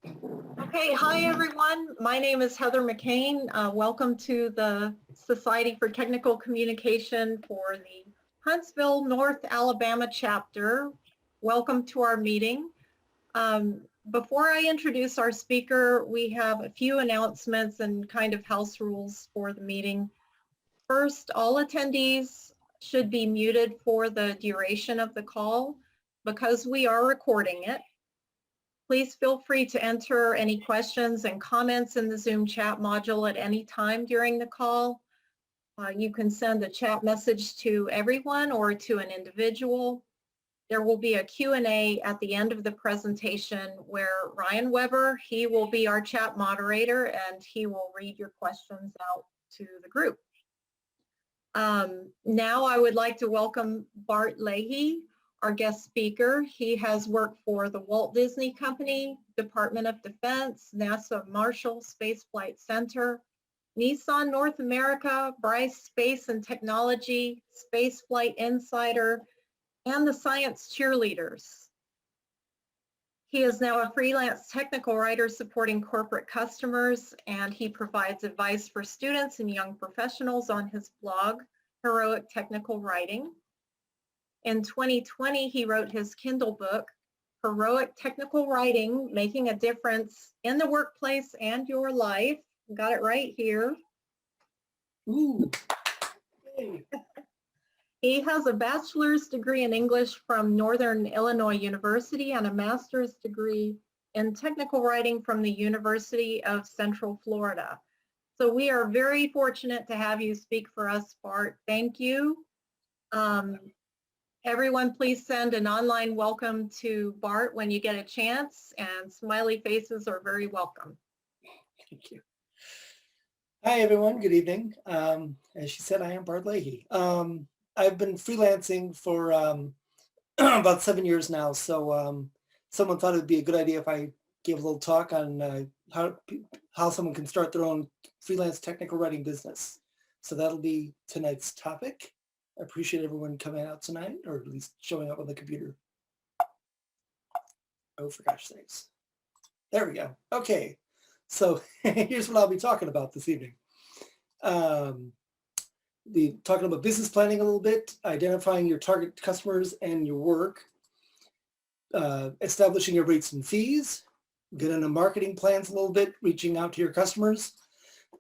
Okay, hi everyone. My name is Heather McCain. Welcome to the Society for Technical Communication for the Huntsville, North Alabama chapter. Welcome to our meeting. Before I introduce our speaker, we have a few announcements and kind of house rules for the meeting. First, all attendees should be muted for the duration of the call because we are recording it. Please feel free to enter any questions and comments in the Zoom chat module at any time during the call. You can send a chat message to everyone or to an individual. There will be a Q&A at the end of the presentation where Ryan Weber, he will be our chat moderator and he will read your questions out to the group. Now I would like to welcome Bart Leahy, our guest speaker. He has worked for the Walt Disney Company, Department of Defense, NASA Marshall Space Flight Center, Nissan North America, Bryce Space and Technology, Space Flight Insider, and the Science Cheerleaders. He is now a freelance technical writer supporting corporate customers, and he provides advice for students and young professionals on his blog, Heroic Technical Writing. In 2020, he wrote his Kindle book, Heroic Technical Writing, Making a Difference in the Workplace and Your Life. Got it right here. Ooh. He has a bachelor's degree in English from Northern Illinois University and a master's degree in technical writing from the University of Central Florida. So we are very fortunate to have you speak for us, Bart. Thank you. Everyone, please send an online welcome to Bart when you get a chance, and smiley faces are very welcome. Thank you. Hi, everyone. Good evening. As she said, I am Bart Leahy. I've been freelancing for about 7 years now, so someone thought it would be a good idea if I gave a little talk on how someone can start their own freelance technical writing business. So that'll be tonight's topic. I appreciate everyone coming out tonight, or at least showing up on the computer. Oh, for gosh sakes. There we go. Okay, so here's what I'll be talking about this evening. Be talking about business planning a little bit, identifying your target customers and your work, establishing your rates and fees, get into marketing plans a little bit, reaching out to your customers.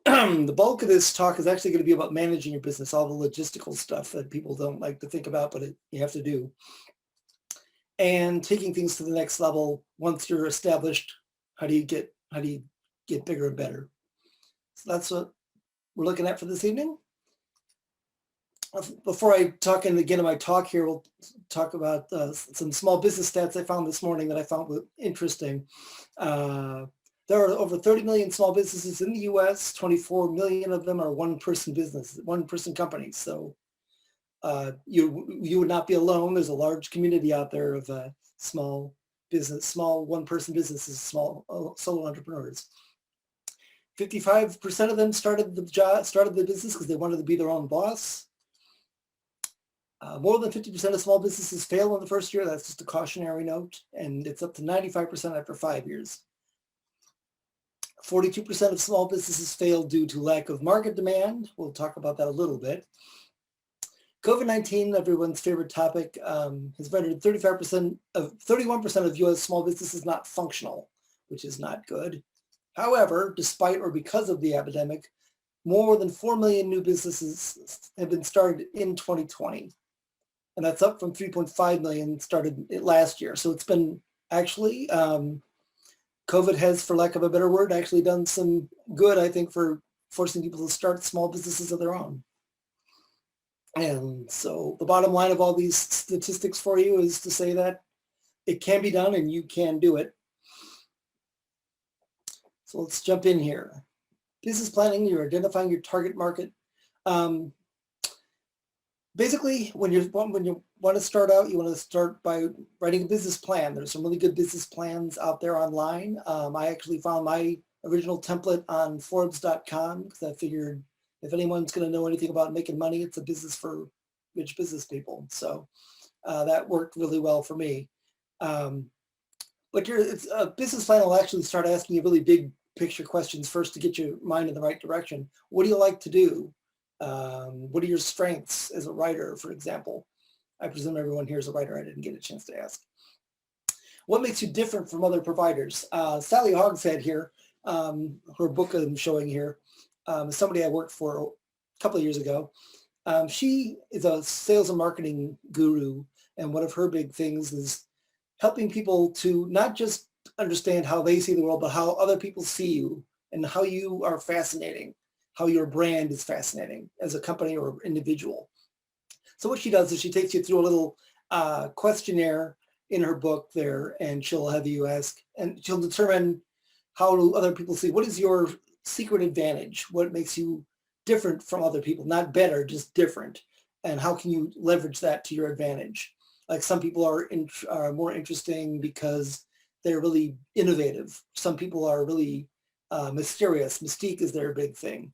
The bulk of this talk is actually going to be about managing your business, all the logistical stuff that people don't like to think about, but you have to do. And taking things to the next level once you're established. How do you get bigger and better? So that's what we're looking at for this evening. Before I talk and get into my talk here, we'll talk about some small business stats I found this morning that I found interesting. There are over 30 million small businesses in the U.S. 24 million of them are one-person business, one-person companies. So you would not be alone. There's a large community out there of small one-person businesses, small solo entrepreneurs. 55% of them started the business because they wanted to be their own boss. More than 50% of small businesses fail in the first year. That's just a cautionary note, and it's up to 95% after 5 years. 42% of small businesses fail due to lack of market demand. We'll talk about that a little bit. COVID-19, everyone's favorite topic, has rendered 31% of U.S. small businesses not functional, which is not good. However, despite or because of the epidemic, more than 4 million new businesses have been started in 2020. And that's up from 3.5 million started last year. So it's been actually, COVID has, for lack of a better word, actually done some good, I think, for forcing people to start small businesses of their own. And so the bottom line of all these statistics for you is to say that it can be done and you can do it. So let's jump in here. Business planning, you're identifying your target market. Basically, when you want to start out, you want to start by writing a business plan. There's some really good business plans out there online. I actually found my original template on Forbes.com because I figured if anyone's going to know anything about making money, it's a business for rich business people. So that worked really well for me. But a business plan will actually start asking you really big picture questions first to get your mind in the right direction. What do you like to do? What are your strengths as a writer, for example? I presume everyone here is a writer. I didn't get a chance to ask. What makes you different from other providers? Sally Hogshead here, her book I'm showing here, somebody I worked for a couple of years ago. She is a sales and marketing guru, and one of her big things is helping people to not just understand how they see the world, but how other people see you and how you are fascinating, how your brand is fascinating as a company or individual. So what she does is she takes you through a little questionnaire in her book there, and she'll have you ask, and she'll determine how do other people see, what is your secret advantage? What makes you different from other people? Not better, just different. And how can you leverage that to your advantage? Like some people are more interesting because they're really innovative. Some people are really mysterious. Mystique is their big thing.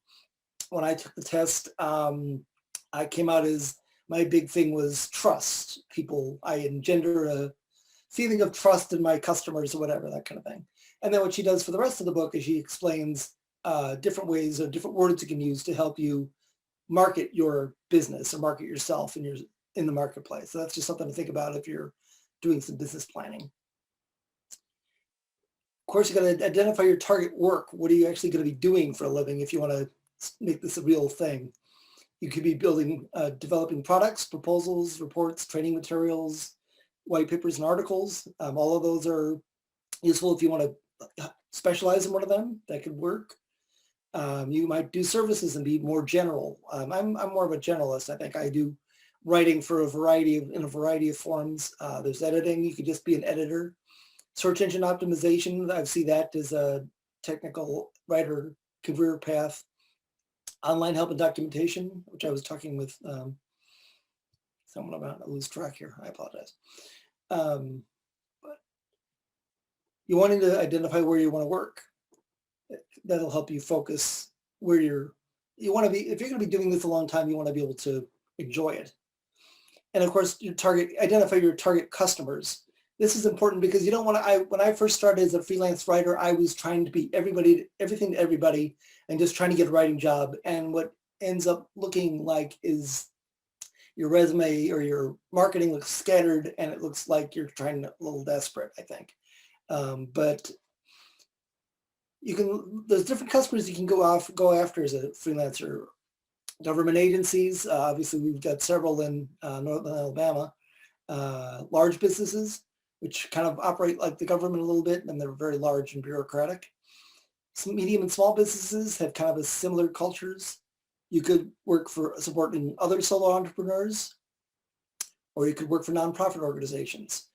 When I took the test, I came out as my big thing was trust people. I engender a feeling of trust in my customers or whatever, that kind of thing. And then what she does for the rest of the book is she explains different ways or different words you can use to help you market your business or market yourself in the marketplace. So that's just something to think about if you're doing some business planning. Of course, you got to identify your target work. What are you actually going to be doing for a living if you want to make this a real thing? You could be developing products, proposals, reports, training materials, white papers and articles. All of those are useful if you want to specialize in one of them. That could work. You might do services and be more general. I'm more of a generalist. I think I do writing in a variety of forms. There's editing. You could just be an editor. Search engine optimization. I see that as a technical writer career path. Online help and documentation, which I was talking with someone about. I lose track here. I apologize. But you wanting to identify where you want to work. That'll help you focus where you want to be. If you're going to be doing this a long time, you want to be able to enjoy it. And of course, identify your target customers. This is important because you don't want to, when I first started as a freelance writer, I was trying to be everything to everybody and just trying to get a writing job. And what ends up looking like is your resume or your marketing looks scattered and it looks like you're trying a little desperate, I think. But there's different customers you can go after as a freelancer. Government agencies, obviously we've got several in Northern Alabama. Large businesses, which kind of operate like the government a little bit, and they're very large and bureaucratic. Some medium and small businesses have kind of a similar cultures. You could work for supporting other solo entrepreneurs, or you could work for nonprofit organizations.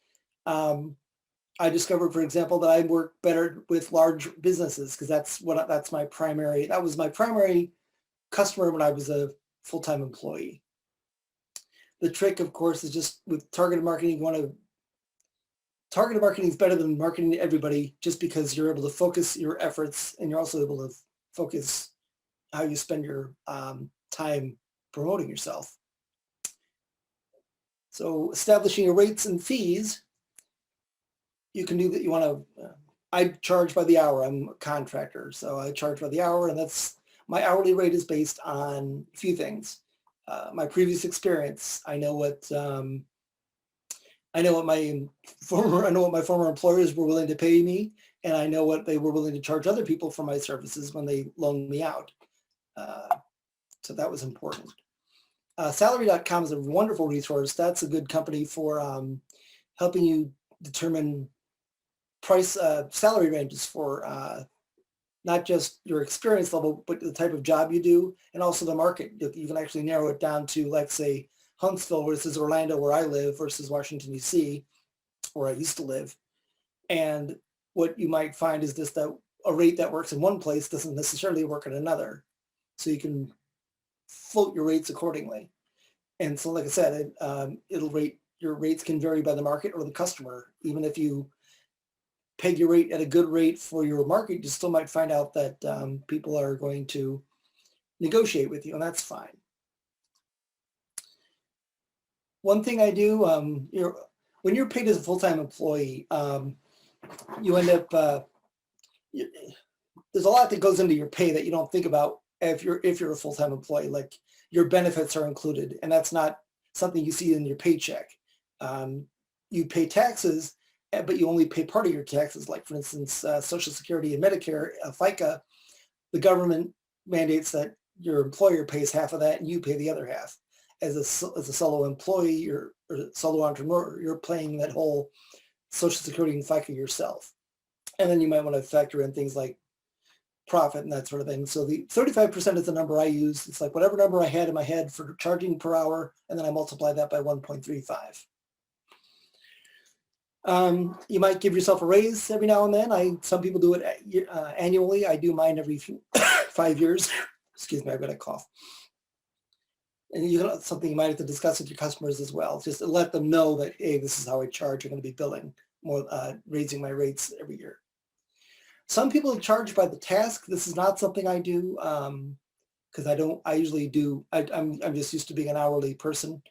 I discovered, for example, that I work better with large businesses because that was my primary customer when I was a full-time employee. The trick, of course, is just with targeted marketing, targeted marketing is better than marketing to everybody just because you're able to focus your efforts and you're also able to focus how you spend your time promoting yourself. So establishing your rates and fees, you can do that. I charge by the hour. I'm a contractor, so I charge by the hour, and my hourly rate is based on a few things. My previous experience. I know what my former employers were willing to pay me, and I know what they were willing to charge other people for my services when they loaned me out. So that was important. Salary.com is a wonderful resource. That's a good company for helping you determine salary ranges for not just your experience level, but the type of job you do, and also the market. You can actually narrow it down to, like, say, Huntsville versus Orlando, where I live, versus Washington, D.C., where I used to live. And what you might find is just that a rate that works in one place doesn't necessarily work in another. So you can float your rates accordingly. And so, like I said, your rates can vary by the market or the customer. Even if you peg your rate at a good rate for your market, you still might find out that people are going to negotiate with you, and that's fine. One thing I do, when you're paid as a full-time employee, you end up, there's a lot that goes into your pay that you don't think about if you're a full-time employee, like your benefits are included, and that's not something you see in your paycheck. You pay taxes, but you only pay part of your taxes, like for instance, Social Security and Medicare, FICA, the government mandates that your employer pays half of that and you pay the other half. As a solo employee or solo entrepreneur, you're paying that whole Social Security and FICA yourself. And then you might want to factor in things like profit and that sort of thing. So the 35% is the number I use. It's like whatever number I had in my head for charging per hour, and then I multiply that by 1.35. You might give yourself a raise every now and then. Some people do it annually. I do mine every 5 years. Excuse me, I've got a cough. And something you might have to discuss with your customers as well. Just to let them know that, hey, this is how I charge. I'm going to be billing more, raising my rates every year. Some people charge by the task. This is not something I do because I usually do. I'm just used to being an hourly person.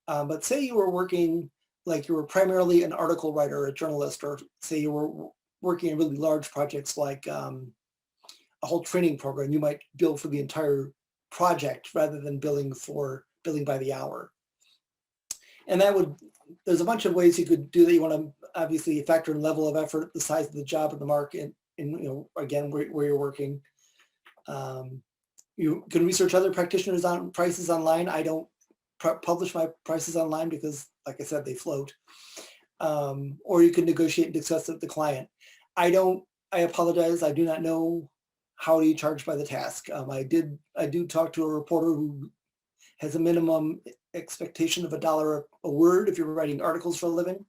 But say you were working, like you were primarily an article writer or a journalist, or say you were working in really large projects like a whole training program, you might bill for the entire project rather than billing by the hour. And there's a bunch of ways you could do that. You want to obviously factor in level of effort, the size of the job in the market, and again, where you're working. You can research other practitioners on prices online. I don't publish my prices online because, like I said, they float. Or you can negotiate and discuss with the client. I apologize. I do not know how do you charge by the task. I do talk to a reporter who has a minimum expectation of $1 a word if you're writing articles for a living.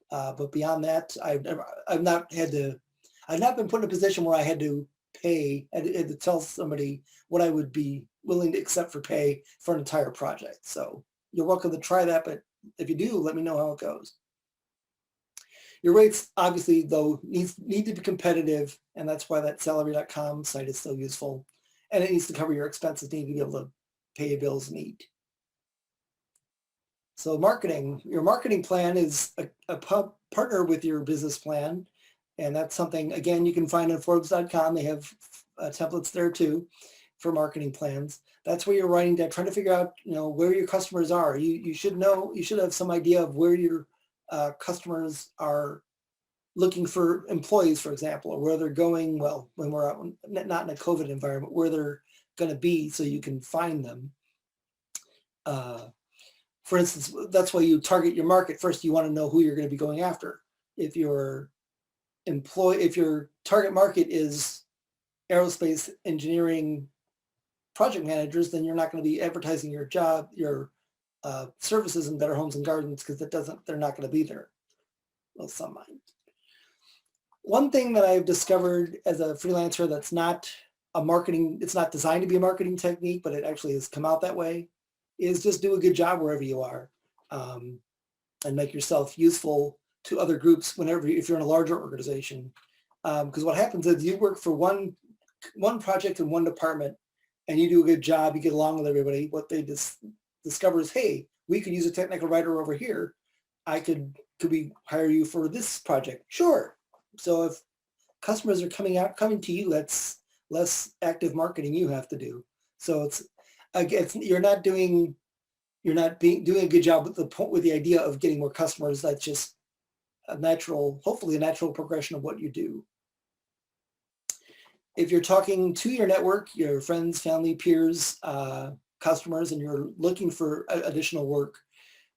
But beyond that, I've not been put in a position where I had to tell somebody what I would be willing to accept for pay for an entire project. So you're welcome to try that, but if you do, let me know how it goes. Your rates, obviously, though, need to be competitive, and that's why that salary.com site is so useful. And it needs to cover your expenses, need to be able to pay your bills and eat. So marketing, your marketing plan is a partner with your business plan. And that's something, again, you can find on Forbes.com. They have templates there too for marketing plans. That's where you're writing down, trying to figure out, where your customers are. You should have some idea of where your customers are looking for employees, for example, or where they're going, well, when we're out, not in a COVID environment, where they're going to be so you can find them. For instance, that's why you target your market. First, you want to know who you're going to be going after. If your target market is aerospace engineering project managers, then you're not going to be advertising your job, your services in Better Homes and Gardens, because they're not going to be there. Well, some might. One thing that I've discovered as a freelancer that's not it's not designed to be a marketing technique, but it actually has come out that way, is just do a good job wherever you are, and make yourself useful to other groups if you're in a larger organization. Because what happens is you work for one project in one department and you do a good job, you get along with everybody. What they discover is, hey, we could use a technical writer over here. Could we hire you for this project? Sure. So if customers are coming to you, that's less active marketing you have to do. So you're not doing a good job with the idea of getting more customers. That's just hopefully a natural progression of what you do. If you're talking to your network, your friends, family, peers, customers, and you're looking for additional work,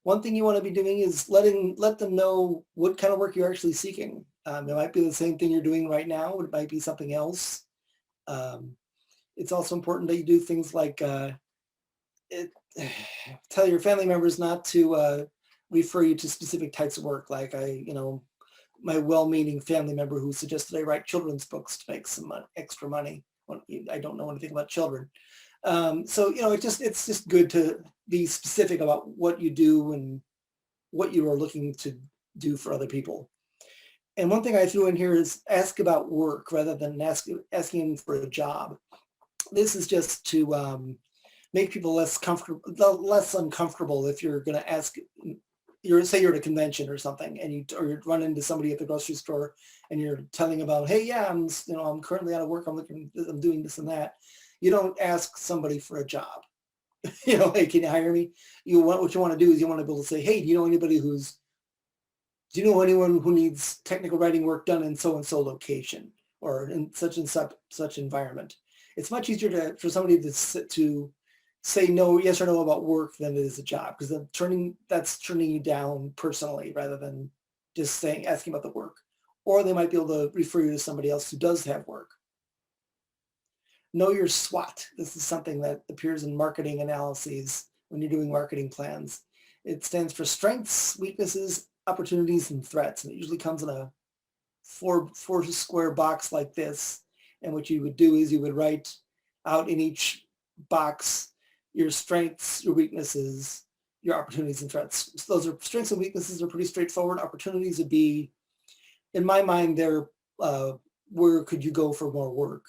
one thing you want to be doing is let them know what kind of work you're actually seeking. It might be the same thing you're doing right now. It might be something else. It's also important that you do things like tell your family members not to refer you to specific types of work. Like my well-meaning family member who suggested I write children's books to make some extra money. Well, I don't know anything about children. So it's just good to be specific about what you do and what you are looking to do for other people. And one thing I threw in here is ask about work rather than asking for a job. This is just to make people less uncomfortable if you're going to ask say you're at a convention or something, and you run into somebody at the grocery store, and you're telling about, hey, yeah, I'm currently out of work. I'm doing this and that. You don't ask somebody for a job. Hey, can you hire me? What you want to do is you want to be able to say, hey, do you know anyone who needs technical writing work done in so and so location or in such and such environment? It's much easier for somebody to say yes or no about work than it is a job, because that's turning you down personally rather than just asking about the work. Or they might be able to refer you to somebody else who does have work. Know your SWOT. This is something that appears in marketing analyses when you're doing marketing plans. It stands for strengths, weaknesses, opportunities, and threats. And it usually comes in a four square box like this. And what you would do is you would write out in each box your strengths, your weaknesses, your opportunities, and threats. So those are strengths and weaknesses are pretty straightforward. Opportunities would be, in my mind, they're where could you go for more work?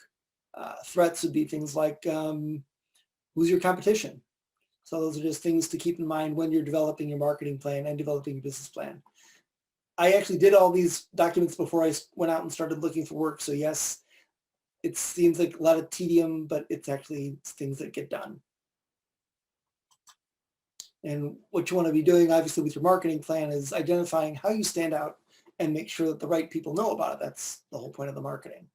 Threats would be things like who's your competition? So those are just things to keep in mind when you're developing your marketing plan and developing your business plan. I actually did all these documents before I went out and started looking for work. So yes, it seems like a lot of tedium, but it's actually things that get done. And what you want to be doing, obviously, with your marketing plan is identifying how you stand out and make sure that the right people know about it. That's the whole point of the marketing.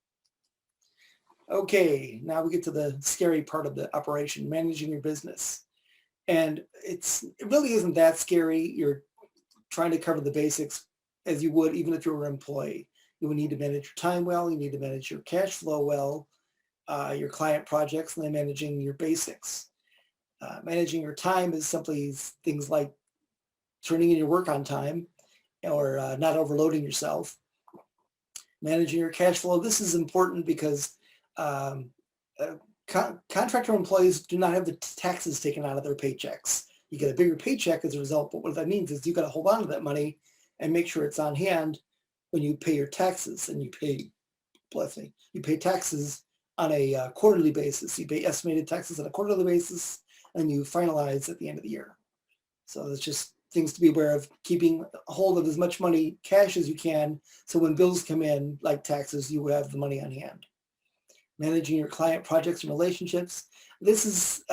Okay, now we get to the scary part of the operation, managing your business. And it really isn't that scary. You're trying to cover the basics as you would even if you were an employee. You would need to manage your time well. You need to manage your cash flow well, your client projects, and then managing your basics. Managing your time is simply things like turning in your work on time or not overloading yourself. Managing your cash flow. This is important because contractor employees do not have the taxes taken out of their paychecks. You get a bigger paycheck as a result, but what that means is you got to hold on to that money and make sure it's on hand when you pay your taxes. And you pay taxes on a quarterly basis. You pay estimated taxes on a quarterly basis, and you finalize at the end of the year. So it's just things to be aware of, keeping a hold of as much money, cash as you can, so when bills come in, like taxes, you have the money on hand. Managing your client projects and relationships. This is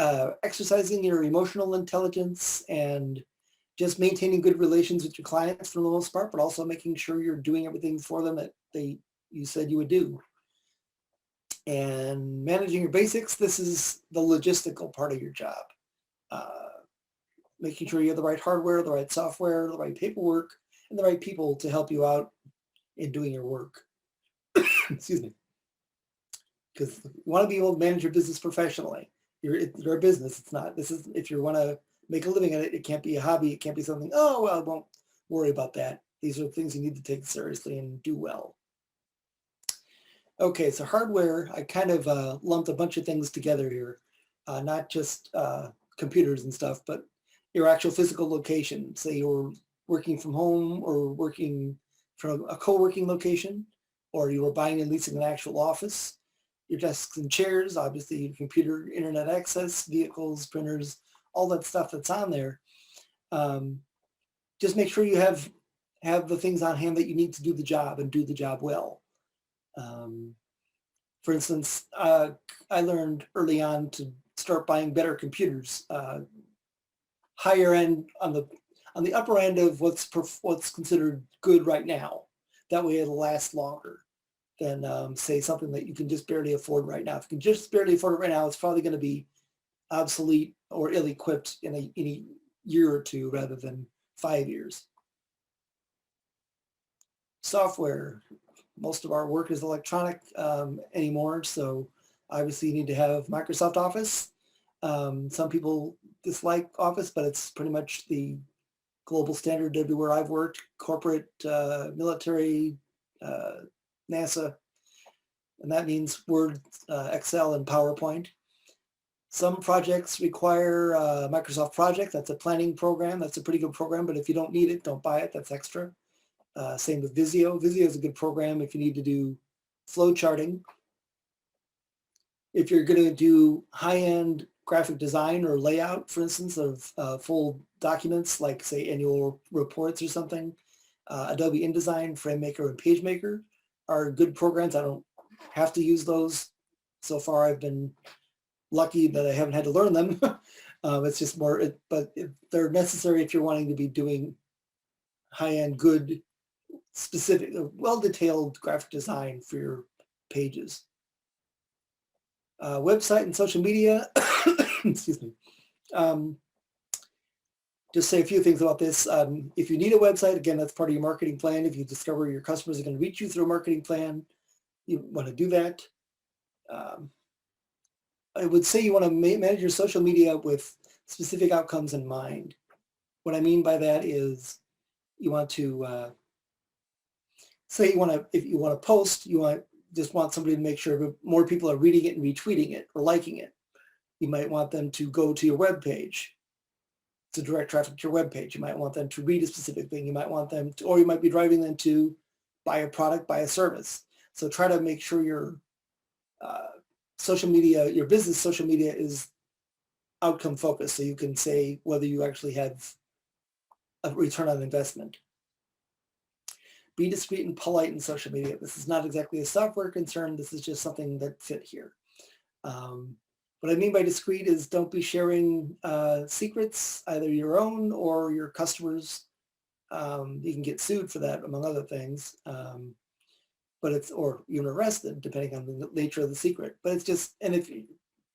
exercising your emotional intelligence and just maintaining good relations with your clients for the most part, but also making sure you're doing everything for them that you said you would do. And managing your basics, this is the logistical part of your job. Making sure you have the right hardware, the right software, the right paperwork, and the right people to help you out in doing your work. Excuse me. Because you want to be able to manage your business professionally. You're a business. If you want to make a living at it, it can't be a hobby. It can't be something, oh, well, I won't worry about that. These are things you need to take seriously and do well. Okay, so hardware, I kind of lumped a bunch of things together here, not just computers and stuff, but your actual physical location. Say you're working from home or working from a co-working location, or you were buying and leasing an actual office. Your desks and chairs, obviously your computer, internet access, vehicles, printers, all that stuff that's on there. Just make sure you have the things on hand that you need to do the job and do the job well. For instance, I learned early on to start buying better computers, higher end on the upper end of what's considered good right now. That way it'll last longer than say something that you can just barely afford right now. If you can just barely afford it right now, it's probably going to be obsolete or ill-equipped in a year or two rather than 5 years. Software. Most of our work is electronic anymore, so obviously you need to have Microsoft Office. Some people dislike Office, but it's pretty much the global standard everywhere I've worked, corporate, military, NASA, and that means Word, Excel, and PowerPoint. Some projects require Microsoft Project. That's a planning program. That's a pretty good program, but if you don't need it, don't buy it. That's extra. Same with Visio. Visio is a good program if you need to do flow charting. If you're going to do high-end graphic design or layout, for instance, of full documents like, say, annual reports or something. Adobe InDesign, FrameMaker, and PageMaker are good programs. I don't have to use those. So far, I've been lucky that I haven't had to learn them. It's just more, but they're necessary if you're wanting to be doing high-end, good, specific, well-detailed graphic design for your pages. Website and social media, excuse me. Just say a few things about this. If you need a website, again, that's part of your marketing plan. If you discover your customers are going to reach you through a marketing plan, you want to do that. I would say you want to manage your social media with specific outcomes in mind. What I mean by that is you want to, say if you want to post, you just want somebody to make sure more people are reading it and retweeting it or liking it. You might want them to go to your web page to direct traffic to your web page. You might want them to read a specific thing. You might want them to, or you might be driving them to buy a product, buy a service. So try to make sure your social media, your business social media is outcome focused, so you can say whether you actually have a return on investment. Be discreet and polite in social media. This is not exactly a software concern. This is just something that fit here. What I mean by discreet is don't be sharing secrets, either your own or your customers. You can get sued for that, among other things. Or even arrested, depending on the nature of the secret. But it's just, and if you,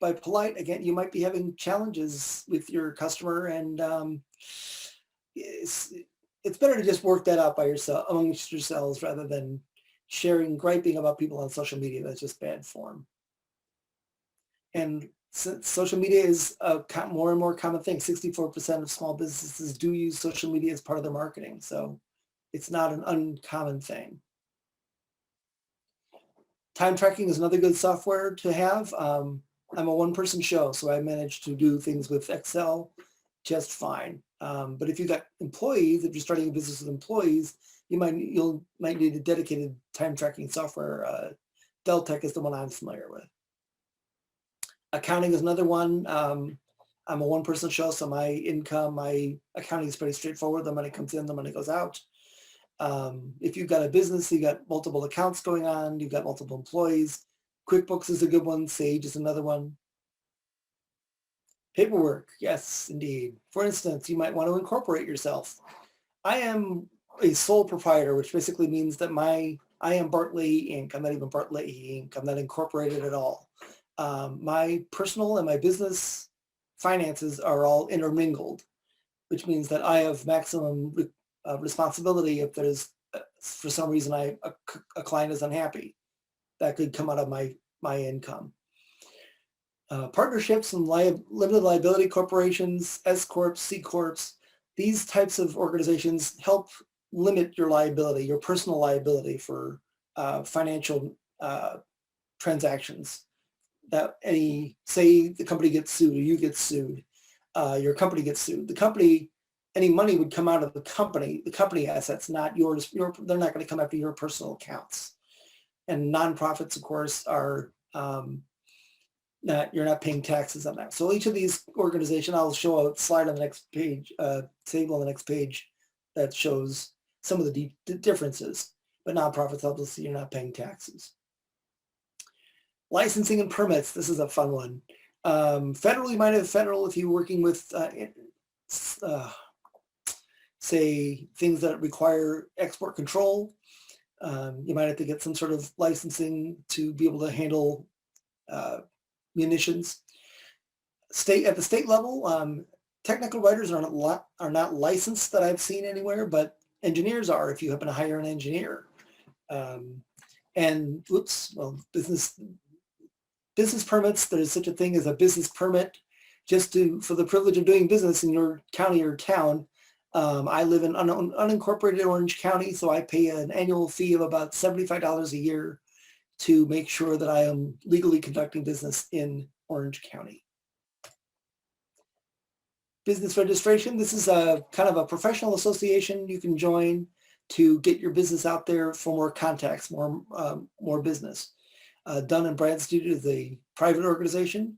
by polite, again, you might be having challenges with your customer, and it's better to just work that out by yourself, amongst yourselves, rather than griping about people on social media. That's just bad form. And social media is a more and more common thing. 64% of small businesses do use social media as part of their marketing. So it's not an uncommon thing. Time tracking is another good software to have. I'm a one-person show, so I manage to do things with Excel just fine. But if you've got employees, if you're starting a business with employees, you might need a dedicated time tracking software. Deltek is the one I'm familiar with. Accounting is another one. I'm a one-person show, so my accounting is pretty straightforward. The money comes in, the money goes out. If you've got a business, you've got multiple accounts going on, you've got multiple employees. QuickBooks is a good one. Sage is another one. Paperwork, yes, indeed. For instance, you might want to incorporate yourself. I am a sole proprietor, which basically means that I am Bart Leahy Inc. I'm not even Bart Leahy Inc. I'm not incorporated at all. My personal and my business finances are all intermingled, which means that I have maximum responsibility if there's, for some reason, a client is unhappy. That could come out of my income. Partnerships and limited liability corporations, S Corps, C Corps, these types of organizations help limit your liability, your personal liability for financial transactions. That say the company gets sued or you get sued, your company gets sued. The company, any money would come out of the company assets, not yours. They're not going to come after your personal accounts. And nonprofits, of course, are you're not paying taxes on that. So each of these organizations, I'll show a slide on the next page, table on the next page that shows some of the differences. But nonprofits, obviously, you're not paying taxes. Licensing and permits. This is a fun one. Federal, you might have federal if you're working with, say, things that require export control. You might have to get some sort of licensing to be able to handle munitions. At the state level, technical writers are not licensed that I've seen anywhere, but engineers are if you happen to hire an engineer. Business permits, there's such a thing as a business permit just for the privilege of doing business in your county or town. I live in unincorporated Orange County, so I pay an annual fee of about $75 a year to make sure that I am legally conducting business in Orange County. Business registration, this is a kind of a professional association you can join to get your business out there for more contacts, more business. Dun & Bradstreet is a private organization,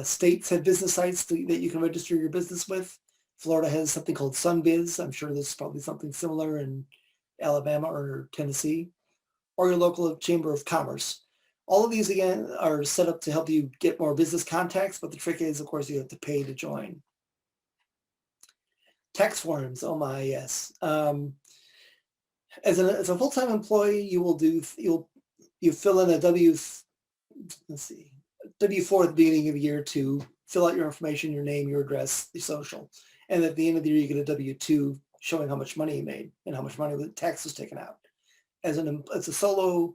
States have business sites that you can register your business with. Florida has something called SunBiz. I'm sure there's probably something similar in Alabama or Tennessee, or your local chamber of commerce. All of these, again, are set up to help you get more business contacts, but the trick is, of course, you have to pay to join. Tax forms, oh my, yes. As a full-time employee, you fill in a W4 at the beginning of the year to fill out your information, your name, your address, your social. And at the end of the year, you get a W2 showing how much money you made and how much money the tax was taken out. As a solo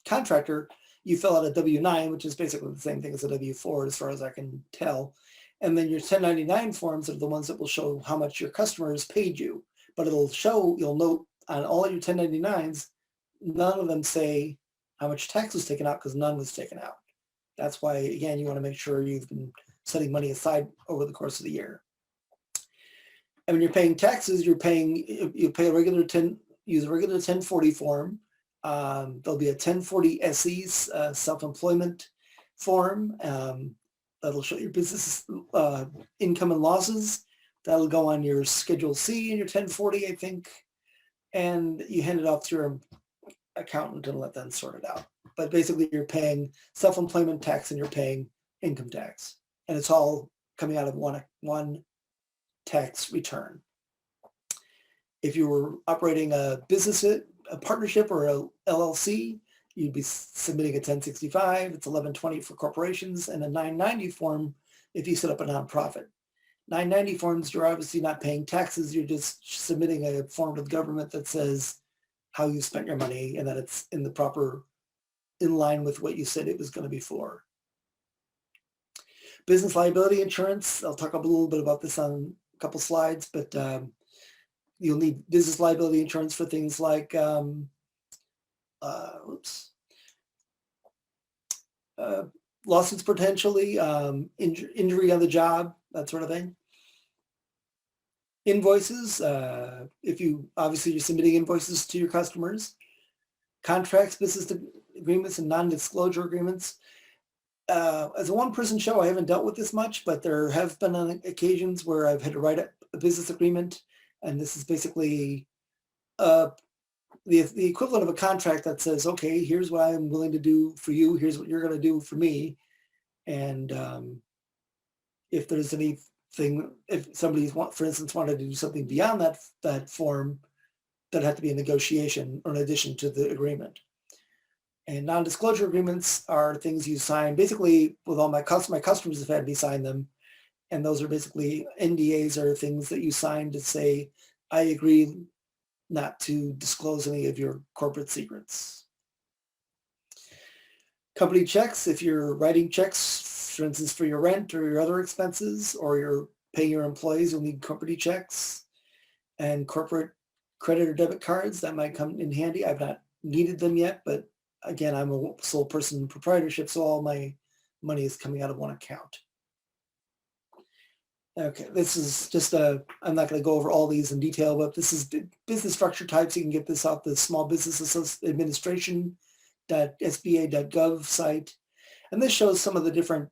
contractor, you fill out a W9, which is basically the same thing as a W4 as far as I can tell. And then your 1099 forms are the ones that will show how much your customers paid you. But you'll note on all of your 1099s, none of them say how much tax was taken out because none was taken out. That's why, again, you want to make sure you've been setting money aside over the course of the year. And when you're paying taxes, you pay use a regular 1040 form. There'll be a 1040 SE, self-employment form. That'll show your business income and losses. That'll go on your Schedule C in your 1040, I think. And you hand it off to your accountant and let them sort it out. But basically, you're paying self-employment tax and you're paying income tax. And it's all coming out of one tax return. If you were operating a business, a partnership or a LLC, you'd be submitting a 1065. It's 1120 for corporations, and a 990 form if you set up a nonprofit. 990 forms, you're obviously not paying taxes. You're just submitting a form to the government that says how you spent your money and that it's in line with what you said it was going to be for. Business liability insurance. I'll talk a little bit about this on a couple slides, but you'll need business liability insurance for things like lawsuits potentially, injury on the job, that sort of thing. Invoices, obviously you're submitting invoices to your customers. Contracts, business agreements, and non-disclosure agreements. As a one-person show, I haven't dealt with this much, but there have been on occasions where I've had to write a business agreement, and this is basically the equivalent of a contract that says, okay, here's what I'm willing to do for you, here's what you're going to do for me, and if there's anything, if somebody, for instance, wanted to do something beyond that form, that'd have to be a negotiation or in addition to the agreement. And non-disclosure agreements are things you sign. Basically, with all my customers have had me sign them. And those are basically NDAs, are things that you sign to say, I agree not to disclose any of your corporate secrets. Company checks, if you're writing checks, for instance, for your rent or your other expenses, or you're paying your employees, you'll need company checks. And corporate credit or debit cards, that might come in handy. I've not needed them yet, but again, I'm a sole person proprietorship, so all my money is coming out of one account. Okay, this is just I'm not going to go over all these in detail, but this is business structure types. You can get this off the Small Business Administration.sba.gov site. And this shows some of the different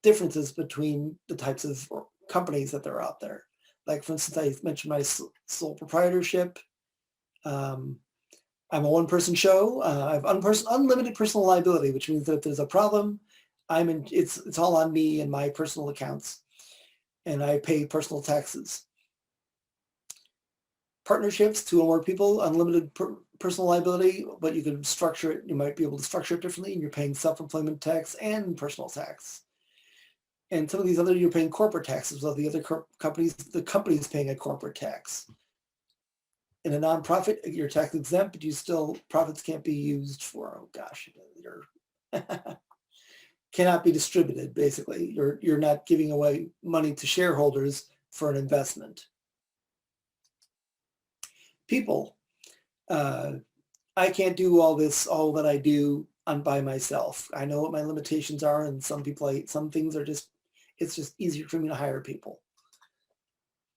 differences between the types of companies that are out there. Like, for instance, I mentioned my sole proprietorship. I'm a one-person show. I have unlimited personal liability, which means that if there's a problem, it's all on me and my personal accounts, and I pay personal taxes. Partnerships, 2 or more people, unlimited personal liability, but you can structure it. You might be able to structure it differently, and you're paying self-employment tax and personal tax. And some of these you're paying corporate taxes, while the other the company is paying a corporate tax. In a nonprofit, you're tax exempt, but profits can't be used for, oh gosh, cannot be distributed, basically. You're not giving away money to shareholders for an investment. People, I can't do all that I do by myself. I know what my limitations are, and some things are it's just easier for me to hire people.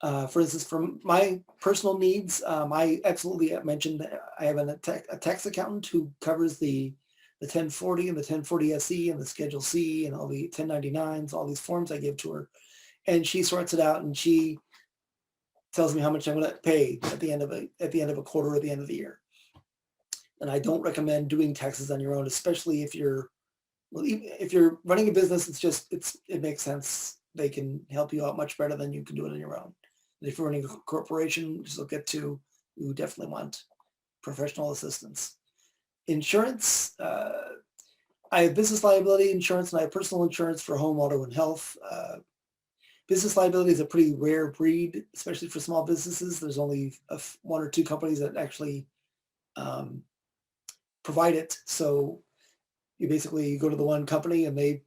For instance, for my personal needs, I absolutely mentioned I have a tax accountant who covers the the 1040 and the 1040 SE and the Schedule C and all the 1099s, all these forms I give to her. And she sorts it out and she tells me how much I'm going to pay at the end of a quarter or the end of the year. And I don't recommend doing taxes on your own, especially if you're running a business. It makes sense. They can help you out much better than you can do it on your own. And if you're running a corporation, just look at you definitely want professional assistance. Insurance. I have business liability insurance and I have personal insurance for home, auto, and health. Business liability is a pretty rare breed, especially for small businesses. There's only one or two companies that actually provide it. So you basically go to the one company and they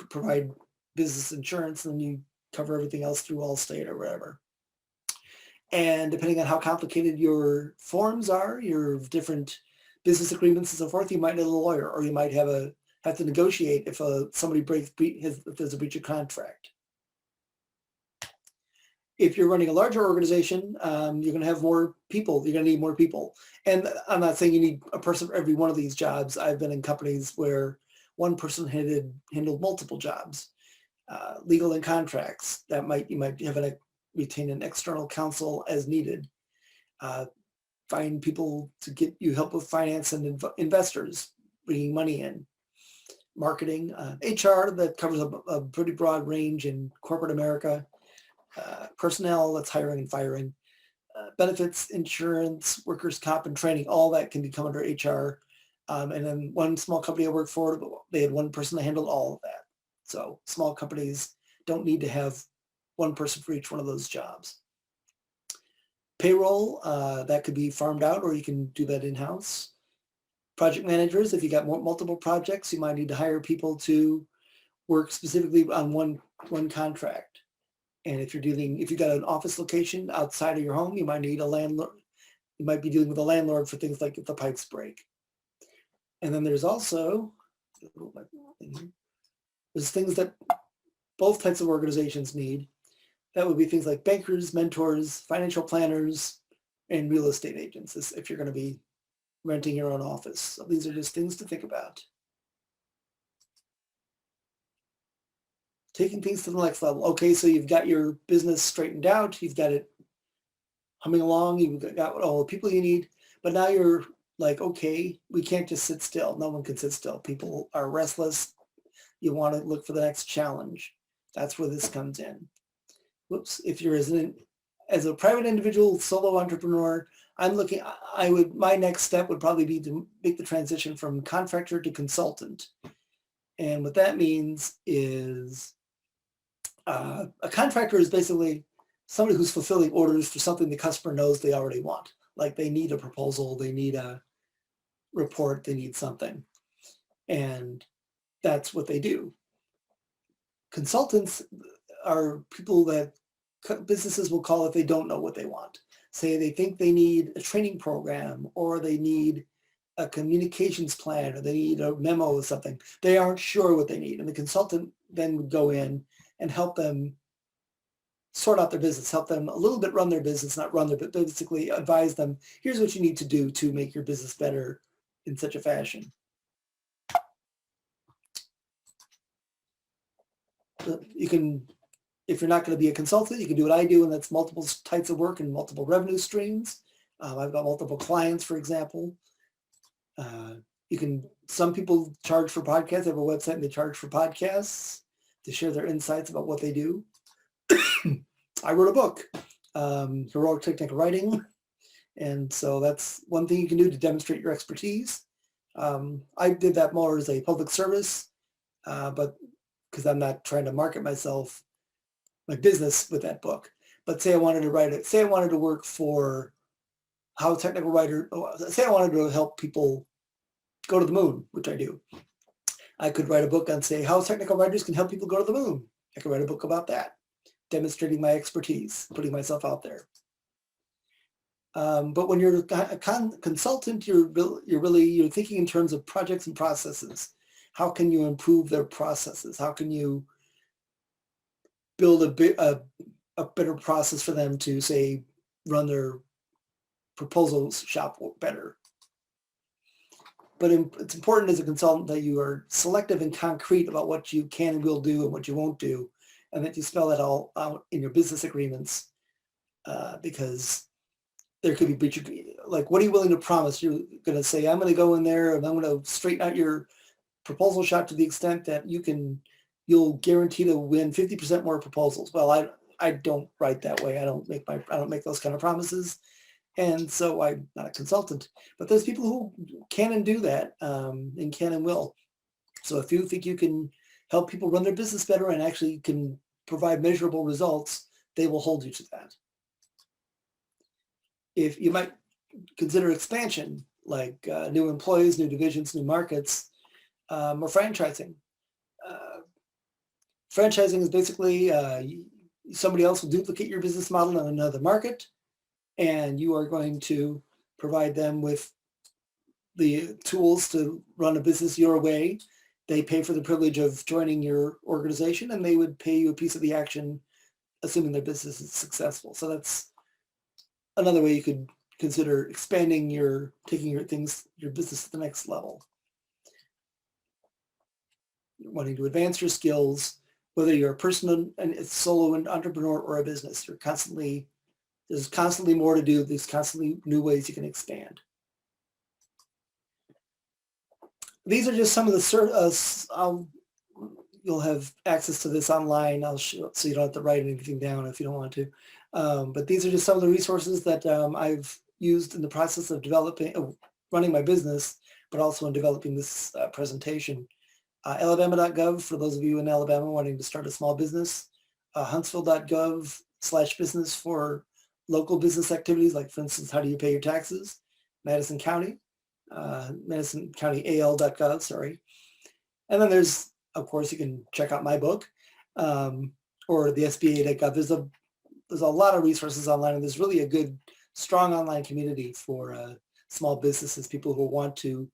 provide business insurance, and then you cover everything else through Allstate or wherever. And depending on how complicated your forms are, your different business agreements and so forth, you might need a lawyer, or you might have to negotiate if if there's a breach of contract. If you're running a larger organization, you're going to have more people. You're going to need more people. And I'm not saying you need a person for every one of these jobs. I've been in companies where one person handled multiple jobs. Legal and contracts, you might have to retain an external counsel as needed. Find people to get you help with finance and investors, bringing money in. Marketing, HR, that covers a pretty broad range in corporate America. Personnel, that's hiring and firing. Benefits, insurance, workers' comp, and training, all that can come under HR. And then one small company I worked for, they had one person that handled all of that. So small companies don't need to have one person for each one of those jobs. Payroll, that could be farmed out, or you can do that in-house. Project managers, if you got multiple projects, you might need to hire people to work specifically on one contract. And if you got an office location outside of your home, you might need a landlord. You might be dealing with a landlord for things like if the pipes break. And then there's also, there's things that both types of organizations need. That would be things like bankers, mentors, financial planners, and real estate agents if you're going to be renting your own office. So these are just things to think about. Taking things to the next level. Okay, so you've got your business straightened out. You've got it humming along. You've got all the people you need. But now you're like, okay, we can't just sit still. No one can sit still. People are restless. You want to look for the next challenge. That's where this comes in. Whoops. If you're as a private individual, solo entrepreneur, my next step would probably be to make the transition from contractor to consultant. And what that means is a contractor is basically somebody who's fulfilling orders for something the customer knows they already want. Like they need a proposal, they need a report, they need something. And that's what they do. Consultants are people that businesses will call if they don't know what they want. Say they think they need a training program, or they need a communications plan, or they need a memo or something. They aren't sure what they need. And the consultant then would go in and help them sort out their business, help them a little bit run their business, not run their, but basically advise them, here's what you need to do to make your business better in such a fashion. You can, if you're not going to be a consultant, you can do what I do, and that's multiple types of work and multiple revenue streams. I've got multiple clients, for example. Some people charge for podcasts. They have a website and they charge for podcasts to share their insights about what they do. I wrote a book, Heroic Technical Writing. And so that's one thing you can do to demonstrate your expertise. I did that more as a public service, but because I'm not trying to market my business with that book. But say I wanted to work for say I wanted to help people go to the moon, which I do. I could write a book on, say, how technical writers can help people go to the moon. I could write a book about that, demonstrating my expertise, putting myself out there. But when you're a consultant, you're thinking in terms of projects and processes. How can you improve their processes? How can you build a better process for them to, say, run their proposals shop better? but it's important as a consultant that you are selective and concrete about what you can and will do and what you won't do, and that you spell that all out in your business agreements, because there could be breach of, like, what are you willing to promise? You're going to say, I'm going to go in there and I'm going to straighten out your proposal shot to the extent that you'll guarantee to win 50% more proposals. Well, I don't write that way. I don't make those kind of promises. And so I'm not a consultant, but there's people who can and do that, and can and will. So if you think you can help people run their business better and actually can provide measurable results, they will hold you to that. If you might consider expansion, like new employees, new divisions, new markets, or franchising. Franchising is basically somebody else will duplicate your business model in another market, and you are going to provide them with the tools to run a business your way. They pay for the privilege of joining your organization, and they would pay you a piece of the action, assuming their business is successful. So that's another way you could consider expanding taking your business to the next level. You're wanting to advance your skills, whether you're a person and a solo entrepreneur or a business, there's constantly more to do. There's constantly new ways you can expand. These are just some of the you'll have access to this online. I'll show, so you don't have to write anything down if you don't want to. But these are just some of the resources that I've used in the process of running my business, but also in developing this presentation. Alabama.gov for those of you in Alabama wanting to start a small business. Huntsville.gov/business for local business activities, like, for instance, how do you pay your taxes? Madison County, MadisonCountyAL.gov, sorry. And then there's, of course, you can check out my book, or the SBA.gov. There's a lot of resources online, and there's really a good, strong online community for small businesses, people who want to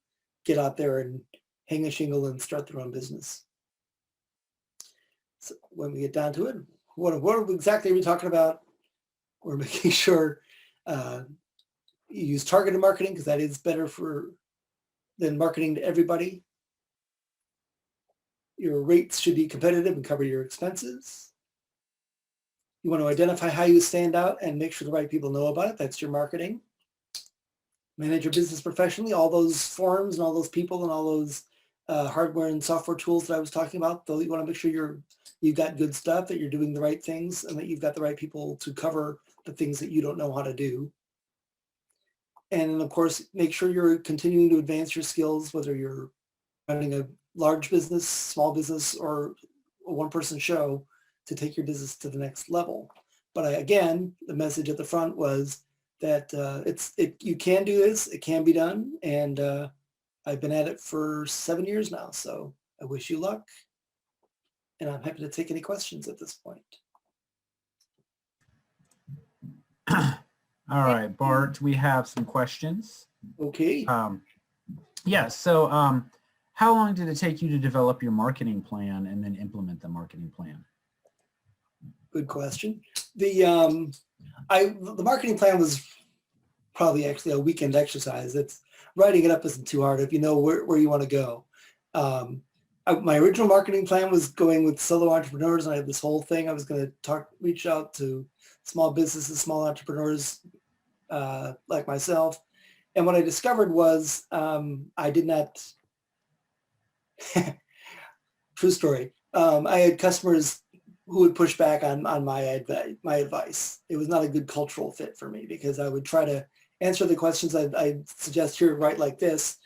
get out there and hang a shingle and start their own business. So when we get down to it, what exactly are we talking about? We're making sure you use targeted marketing, because that is better than marketing to everybody. Your rates should be competitive and cover your expenses. You want to identify how you stand out and make sure the right people know about it. That's your marketing. Manage your business professionally. All those forms and all those people and all those hardware and software tools that I was talking about, though, you want to make sure you've got good stuff, that you're doing the right things, and that you've got the right people to cover the things that you don't know how to do. And then, of course, make sure you're continuing to advance your skills, whether you're running a large business, small business, or a one-person show, to take your business to the next level. But again, the message at the front was that you can do this, it can be done, and I've been at it for 7 years now, so I wish you luck, and I'm happy to take any questions at this point. All right, Bart, we have some questions. Okay. Yeah, so how long did it take you to develop your marketing plan and then implement the marketing plan? Good question. The marketing plan was probably actually a weekend exercise. Writing it up isn't too hard if you know where you want to go. My original marketing plan was going with solo entrepreneurs, and I had this whole thing. I was going to reach out to small businesses, small entrepreneurs like myself. And what I discovered was I did not, true story. I had customers who would push back on my advice. It was not a good cultural fit for me, because I would try to answer the questions I'd suggest here, write like this,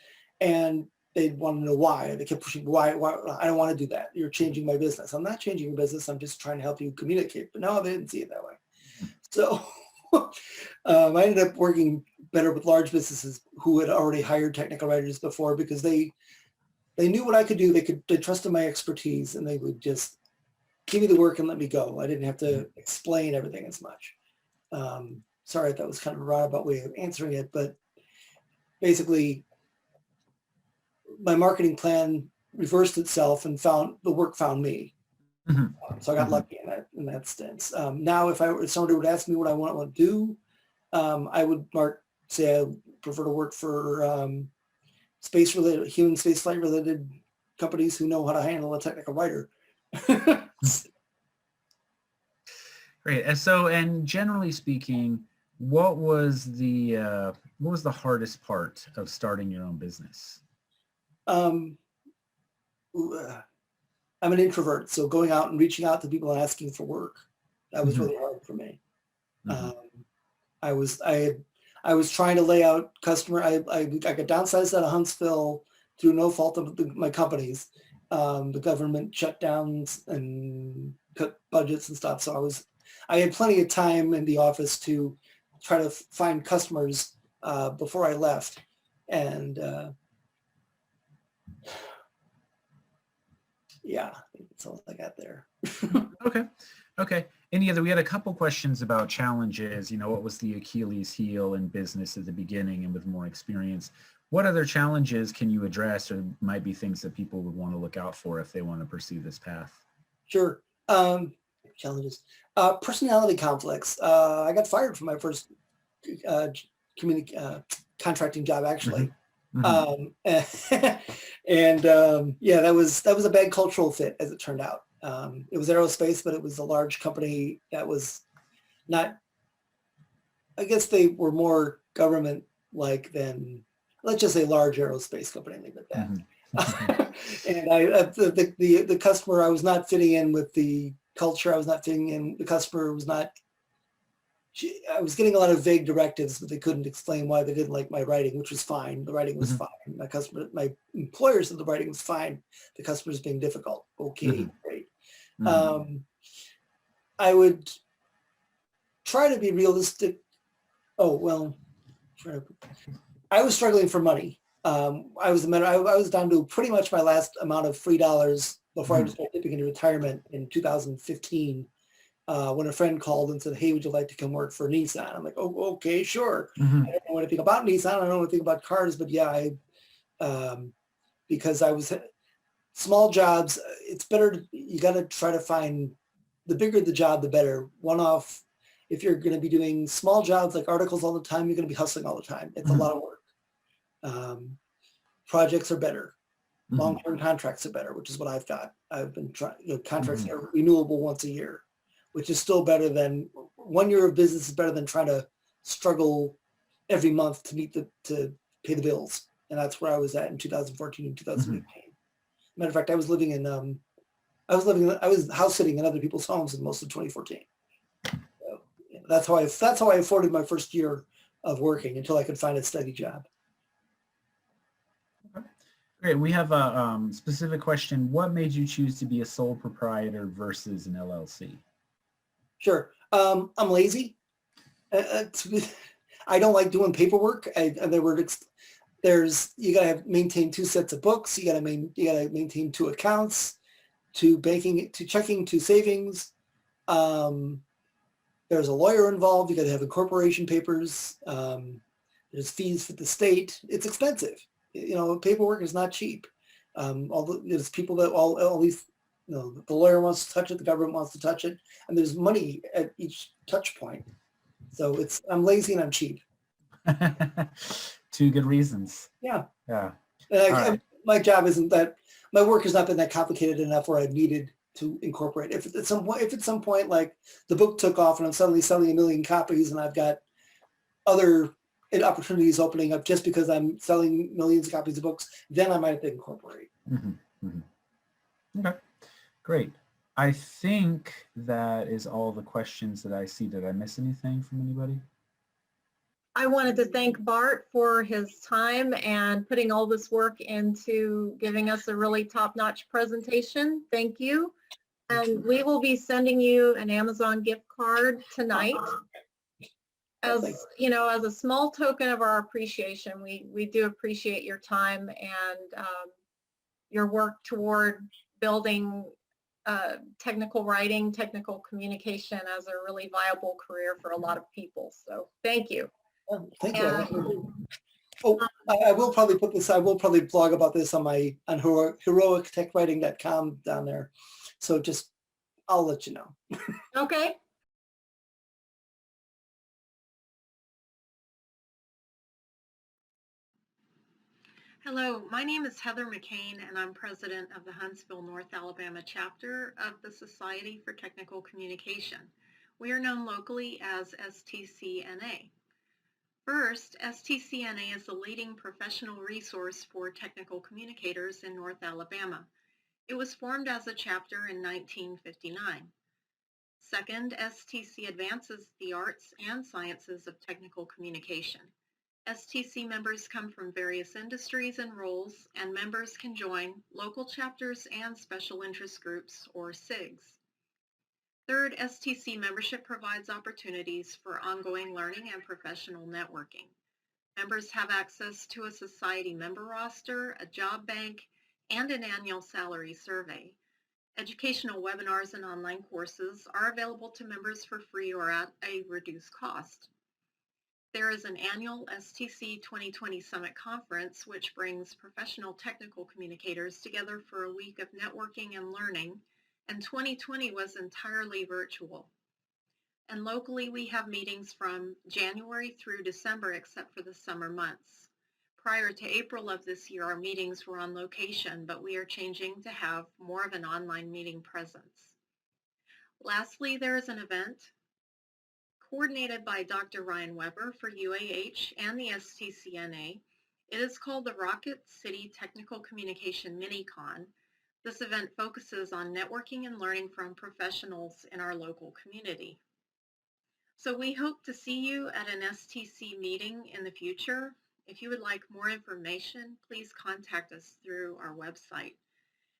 and they'd want to know why. They kept pushing, why? I don't want to do that. You're changing my business. I'm not changing your business. I'm just trying to help you communicate. But no, they didn't see it that way. So I ended up working better with large businesses who had already hired technical writers before, because they knew what I could do. They trusted my expertise, and they would just give me the work and let me go. I didn't have to explain everything as much. Sorry, that was kind of a roundabout way of answering it, but basically my marketing plan reversed itself and the work found me. Mm-hmm. So I got lucky in that sense. Now, if somebody would ask me what I want to do, I would say I prefer to work for human space flight related companies who know how to handle a technical writer. Great. And generally speaking, what was the hardest part of starting your own business? I'm an introvert, so going out and reaching out to people and asking for work, that was really hard for me. I was trying to lay out customer. I got downsized out of Huntsville through no fault of my companies. The government shutdowns and cut budgets and stuff. So I had plenty of time in the office to try to find customers before I left, and yeah, that's all I got there. Okay. We had a couple questions about challenges. What was the Achilles heel in business at the beginning and with more experience? What other challenges can you address, or might be things that people would want to look out for if they want to pursue this path? Sure. Challenges. Personality conflicts. I got fired from my first contracting job, actually. Yeah, that was a bad cultural fit, as it turned out. It was aerospace, but it was a large company that was not, I guess they were more government-like than, let's just say, large aerospace company, leave it at that. And the customer, I was not fitting in with the culture. I was not fitting in. The customer was not, I was getting a lot of vague directives, but they couldn't explain why they didn't like my writing, which was fine. The writing was fine. My employer said the writing was fine. The customer's being difficult. Okay, great. I would try to be realistic. I was struggling for money. I was down to pretty much my last amount of free dollars before I just started dipping into retirement in 2015. When a friend called and said, "Hey, would you like to come work for Nissan?" I'm like, "Oh, okay, sure." I don't know anything about Nissan. I don't know anything about cars, but yeah, because I was small jobs. It's better. You got to try to find, the bigger the job, the better. One-off. If you're going to be doing small jobs like articles all the time, you're going to be hustling all the time. It's a lot of work. Projects are better. Long-term contracts are better, which is what I've got. I've been trying. Contracts are renewable once a year, which is still better than 1 year of business is better than trying to struggle every month to pay the bills. And that's where I was at in 2014 and 2015. Matter of fact, I was house sitting in other people's homes in most of 2014. So, yeah, that's how I afforded my first year of working until I could find a steady job. Great. We have a specific question. What made you choose to be a sole proprietor versus an LLC? Sure. I'm lazy. I don't like doing paperwork. You gotta maintain 2 sets of books. You gotta maintain 2 accounts, 2 banking, 2 checking, 2 savings. There's a lawyer involved. You gotta have incorporation papers. There's fees for the state. It's expensive. Paperwork is not cheap. There's people that all these. The lawyer wants to touch it, the government wants to touch it, and there's money at each touch point. So I'm lazy and I'm cheap. 2 good reasons. Yeah. Right. My job isn't that, my work has not been that complicated enough where I've needed to incorporate. If at some point like the book took off and I'm suddenly selling 1 million copies and I've got other opportunities opening up just because I'm selling millions of copies of books, then I might have to incorporate. Okay. Great. I think that is all the questions that I see. Did I miss anything from anybody? I wanted to thank Bart for his time and putting all this work into giving us a really top-notch presentation. Thank you. And we will be sending you an Amazon gift card tonight. As a small token of our appreciation, we do appreciate your time and your work toward building technical writing, technical communication as a really viable career for a lot of people. So thank you. Thank you. I will probably put this, I will probably blog about this on heroictechwriting.com down there. So I'll let you know. Okay. Hello, my name is Heather McCain, and I'm president of the Huntsville, North Alabama chapter of the Society for Technical Communication. We are known locally as STCNA. First, STCNA is the leading professional resource for technical communicators in North Alabama. It was formed as a chapter in 1959. Second, STC advances the arts and sciences of technical communication. STC members come from various industries and roles, and members can join local chapters and special interest groups, or SIGs. Third, STC membership provides opportunities for ongoing learning and professional networking. Members have access to a society member roster, a job bank, and an annual salary survey. Educational webinars and online courses are available to members for free or at a reduced cost. There is an annual STC 2020 Summit Conference, which brings professional technical communicators together for a week of networking and learning, and 2020 was entirely virtual. And locally, we have meetings from January through December, except for the summer months. Prior to April of this year, our meetings were on location, but we are changing to have more of an online meeting presence. Lastly, there is an event coordinated by Dr. Ryan Weber for UAH and the STCNA. It is called the Rocket City Technical Communication Mini-Con. This event focuses on networking and learning from professionals in our local community. So we hope to see you at an STC meeting in the future. If you would like more information, please contact us through our website.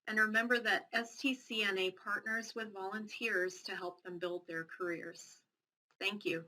And remember that STCNA partners with volunteers to help them build their careers. Thank you.